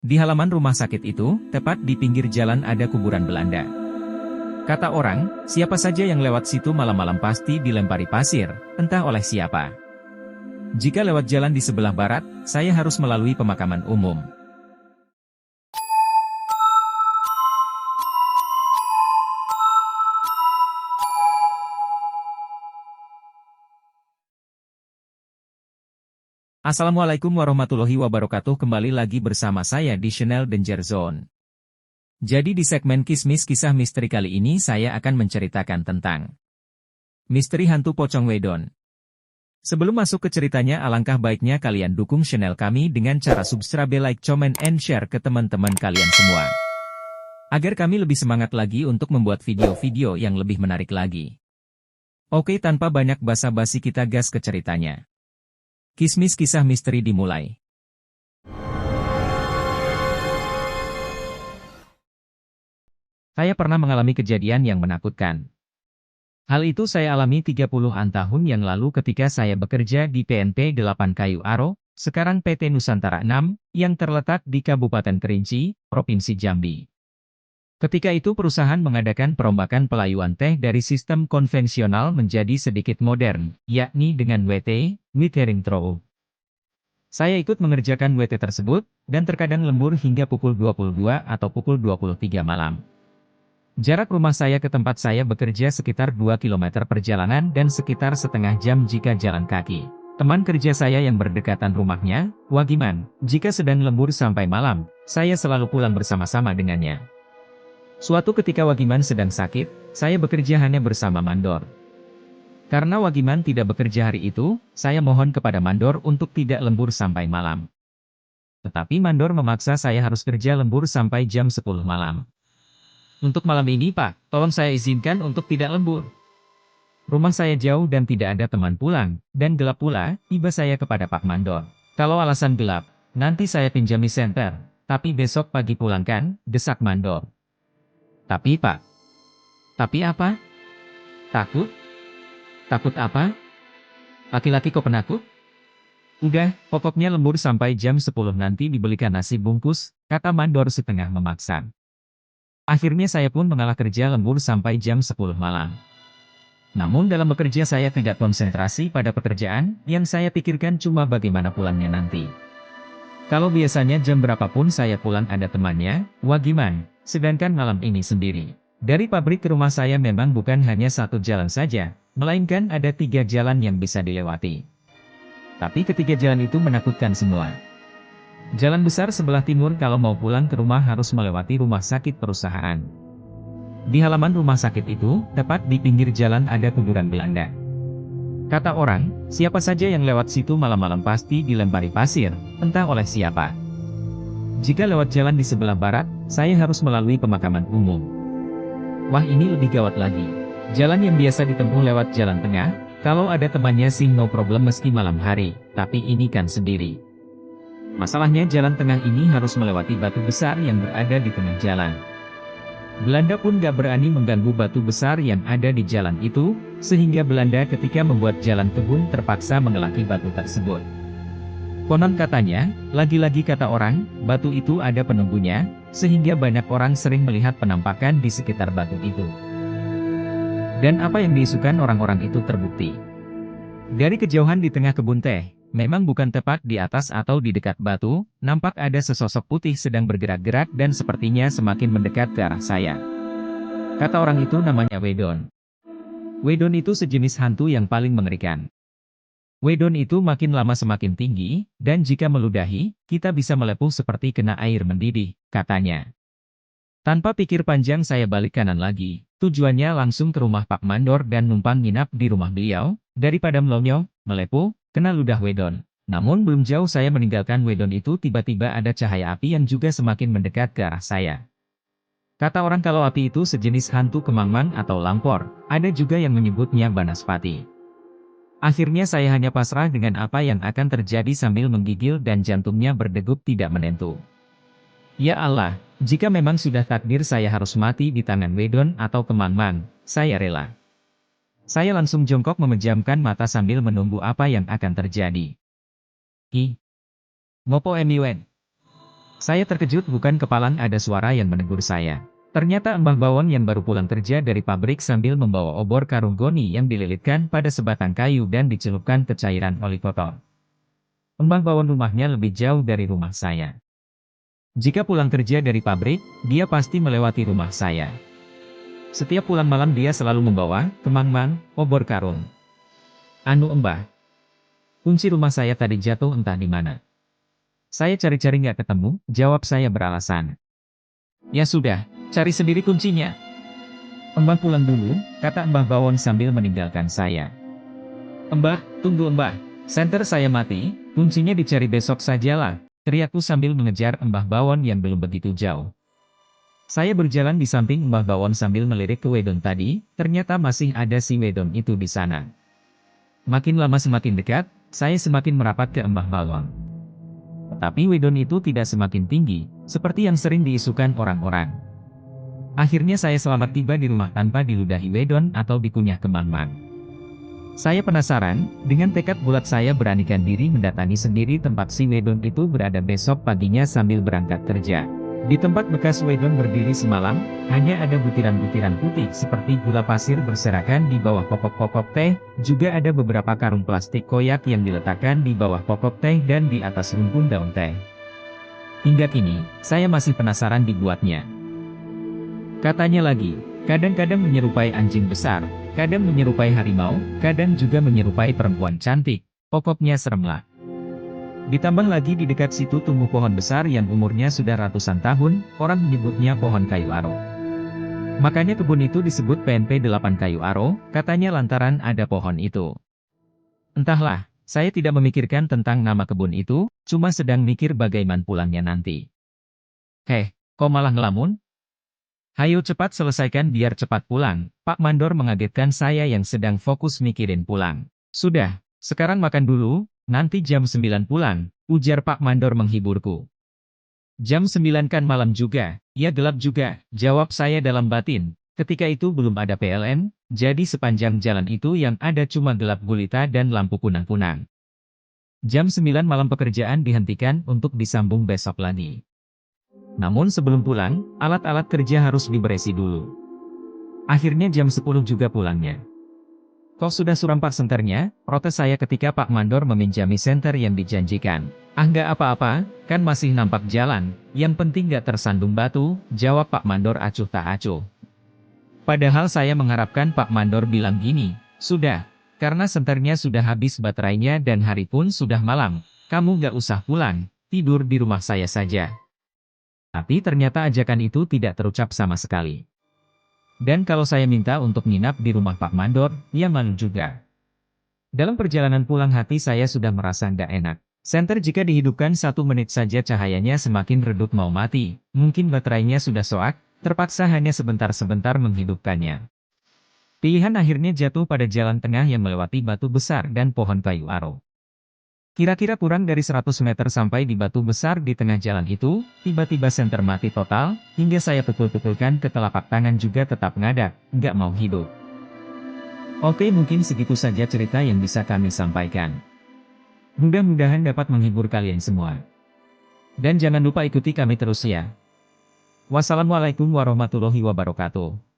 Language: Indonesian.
Di halaman rumah sakit itu, tepat di pinggir jalan ada kuburan Belanda. Kata orang, siapa saja yang lewat situ malam-malam pasti dilempari pasir, entah oleh siapa. Jika lewat jalan di sebelah barat, saya harus melalui pemakaman umum. Assalamualaikum warahmatullahi wabarakatuh. Kembali lagi bersama saya di channel Danger Zone. Jadi di segmen Kismis Kisah Misteri kali ini saya akan menceritakan tentang misteri hantu pocong wedon. Sebelum masuk ke ceritanya, alangkah baiknya kalian dukung channel kami dengan cara subscribe, like, comment, and share ke teman-teman kalian semua. Agar kami lebih semangat lagi untuk membuat video-video yang lebih menarik lagi. Oke, tanpa banyak basa-basi kita gas ke ceritanya. Kismis Kisah Misteri dimulai. Saya pernah mengalami kejadian yang menakutkan. Hal itu saya alami 30-an tahun yang lalu ketika saya bekerja di PNP 8 Kayu Aro, sekarang PT Nusantara 6, yang terletak di Kabupaten Kerinci, Provinsi Jambi. Ketika itu perusahaan mengadakan perombakan pelayuan teh dari sistem konvensional menjadi sedikit modern, yakni dengan WT, Withering Throw. Saya ikut mengerjakan WT tersebut, dan terkadang lembur hingga pukul 22 atau pukul 23 malam. Jarak rumah saya ke tempat saya bekerja sekitar 2 km perjalanan dan sekitar setengah jam jika jalan kaki. Teman kerja saya yang berdekatan rumahnya, Wagiman, jika sedang lembur sampai malam, saya selalu pulang bersama-sama dengannya. Suatu ketika Wagiman sedang sakit, saya bekerja hanya bersama mandor. Karena Wagiman tidak bekerja hari itu, saya mohon kepada mandor untuk tidak lembur sampai malam. Tetapi mandor memaksa saya harus kerja lembur sampai jam 10 malam. Untuk malam ini Pak, tolong saya izinkan untuk tidak lembur. Rumah saya jauh dan tidak ada teman pulang, dan gelap pula, tiba saya kepada Pak Mandor. Kalau alasan gelap, nanti saya pinjami senter, tapi besok pagi pulangkan, desak Mandor. Tapi Pak. Tapi apa? Takut? Takut apa? Laki-laki kok penakut? Udah, pokoknya lembur sampai jam 10 nanti dibelikan nasi bungkus, kata mandor setengah memaksa. Akhirnya saya pun mengalah kerja lembur sampai jam 10 malam. Namun dalam bekerja saya tidak konsentrasi pada pekerjaan, yang saya pikirkan cuma bagaimana pulangnya nanti. Kalau biasanya jam berapapun saya pulang ada temannya, Wagiman, sedangkan malam ini sendiri. Dari pabrik ke rumah saya memang bukan hanya satu jalan saja, melainkan ada 3 jalan yang bisa dilewati. Tapi ketiga jalan itu menakutkan semua. Jalan besar sebelah timur kalau mau pulang ke rumah harus melewati rumah sakit perusahaan. Di halaman rumah sakit itu, tepat di pinggir jalan ada kuburan Belanda. Kata orang, siapa saja yang lewat situ malam-malam pasti dilempari pasir, entah oleh siapa. Jika lewat jalan di sebelah barat, saya harus melalui pemakaman umum. Wah, ini lebih gawat lagi. Jalan yang biasa ditempuh lewat jalan tengah, kalau ada temannya sih no problem meski malam hari, tapi ini kan sendiri. Masalahnya jalan tengah ini harus melewati batu besar yang berada di tengah jalan. Belanda pun gak berani mengganggu batu besar yang ada di jalan itu, sehingga Belanda ketika membuat jalan kebun terpaksa mengelaki batu tersebut. Konon katanya, lagi-lagi kata orang, batu itu ada penunggunya, sehingga banyak orang sering melihat penampakan di sekitar batu itu. Dan apa yang diisukan orang-orang itu terbukti. Dari kejauhan di tengah kebun teh, memang bukan tepat di atas atau di dekat batu, nampak ada sesosok putih sedang bergerak-gerak dan sepertinya semakin mendekat ke arah saya. Kata orang itu namanya Wedon. Wedon itu sejenis hantu yang paling mengerikan. Wedon itu makin lama semakin tinggi, dan jika meludahi, kita bisa melepuh seperti kena air mendidih, katanya. Tanpa pikir panjang saya balik kanan lagi, tujuannya langsung ke rumah Pak Mandor dan numpang nginap di rumah beliau, daripada melonyo, melepuh, kena ludah Wedon. Namun belum jauh saya meninggalkan Wedon itu tiba-tiba ada cahaya api yang juga semakin mendekat ke arah saya. Kata orang kalau api itu sejenis hantu kemangmang atau lampor, ada juga yang menyebutnya banaspati. Akhirnya saya hanya pasrah dengan apa yang akan terjadi sambil menggigil dan jantungnya berdegup tidak menentu. Ya Allah, jika memang sudah takdir saya harus mati di tangan Wedon atau kemangmang, saya rela. Saya langsung jongkok memejamkan mata sambil menunggu apa yang akan terjadi. Ngopo emiwen? Saya terkejut bukan kepalang ada suara yang menegur saya. Ternyata Mbah Bawon yang baru pulang kerja dari pabrik sambil membawa obor karung goni yang dililitkan pada sebatang kayu dan dicelupkan ke cairan oli kotor. Mbah Bawon rumahnya lebih jauh dari rumah saya. Jika pulang kerja dari pabrik, dia pasti melewati rumah saya. Setiap pulang malam dia selalu membawa kemang-mang, obor karung. Anu Mbah, kunci rumah saya tadi jatuh entah di mana. Saya cari-cari nggak ketemu, jawab saya beralasan. Ya sudah, cari sendiri kuncinya. Mbah pulang dulu, kata Mbah Bawon sambil meninggalkan saya. Mbah, tunggu Mbah, senter saya mati, kuncinya dicari besok sajalah, teriakku sambil mengejar Mbah Bawon yang belum begitu jauh. Saya berjalan di samping Mbah Bawon sambil melirik ke Wedon tadi, ternyata masih ada si Wedon itu di sana. Makin lama semakin dekat, saya semakin merapat ke Mbah Bawon. Tetapi Wedon itu tidak semakin tinggi, seperti yang sering diisukan orang-orang. Akhirnya saya selamat tiba di rumah tanpa diludahi Wedon atau dikunyah kemang-mang. Saya penasaran, dengan tekad bulat saya beranikan diri mendatangi sendiri tempat si Wedon itu berada besok paginya sambil berangkat kerja. Di tempat bekas Wedon berdiri semalam, hanya ada butiran-butiran putih seperti gula pasir berserakan di bawah pokok-pokok teh, juga ada beberapa karung plastik koyak yang diletakkan di bawah pokok teh dan di atas rumpun daun teh. Hingga kini, saya masih penasaran dibuatnya. Katanya lagi, kadang-kadang menyerupai anjing besar, kadang menyerupai harimau, kadang juga menyerupai perempuan cantik. Pokoknya seremlah. Ditambah lagi di dekat situ tumbuh pohon besar yang umurnya sudah ratusan tahun, orang menyebutnya pohon kayu aro. Makanya kebun itu disebut PNP 8 kayu aro, katanya lantaran ada pohon itu. Entahlah, saya tidak memikirkan tentang nama kebun itu, cuma sedang mikir bagaimana pulangnya nanti. Heh, kok malah ngelamun? Hayo cepat selesaikan biar cepat pulang, Pak Mandor mengagetkan saya yang sedang fokus mikirin pulang. Sudah, sekarang makan dulu, nanti jam 9 pulang, ujar Pak Mandor menghiburku. Jam 9 kan malam juga, ya gelap juga, jawab saya dalam batin. Ketika itu belum ada PLN, jadi sepanjang jalan itu yang ada cuma gelap gulita dan lampu kunang-kunang. Jam 9 malam pekerjaan dihentikan untuk disambung besok lagi. Namun sebelum pulang, alat-alat kerja harus diberesi dulu. Akhirnya jam 10 juga pulangnya. Kok sudah suram Pak senternya? Protes saya ketika Pak Mandor meminjami senter yang dijanjikan. Ah nggak apa-apa, kan masih nampak jalan, yang penting nggak tersandung batu, jawab Pak Mandor acuh tak acuh. Padahal saya mengharapkan Pak Mandor bilang gini, sudah, karena senternya sudah habis baterainya dan hari pun sudah malam, kamu nggak usah pulang, tidur di rumah saya saja. Tapi ternyata ajakan itu tidak terucap sama sekali. Dan kalau saya minta untuk nginap di rumah Pak Mandor, ya malu juga. Dalam perjalanan pulang hati saya sudah merasa nggak enak. Senter jika dihidupkan 1 menit saja cahayanya semakin redup mau mati. Mungkin baterainya sudah soak, terpaksa hanya sebentar-sebentar menghidupkannya. Pilihan akhirnya jatuh pada jalan tengah yang melewati batu besar dan pohon kayu aro. Kira-kira kurang dari 100 meter sampai di batu besar di tengah jalan itu, tiba-tiba senter mati total, hingga saya pukul-pukulkan ke telapak tangan juga tetap ngadak, nggak mau hidup. Oke mungkin segitu saja cerita yang bisa kami sampaikan. Mudah-mudahan dapat menghibur kalian semua. Dan jangan lupa ikuti kami terus ya. Wassalamualaikum warahmatullahi wabarakatuh.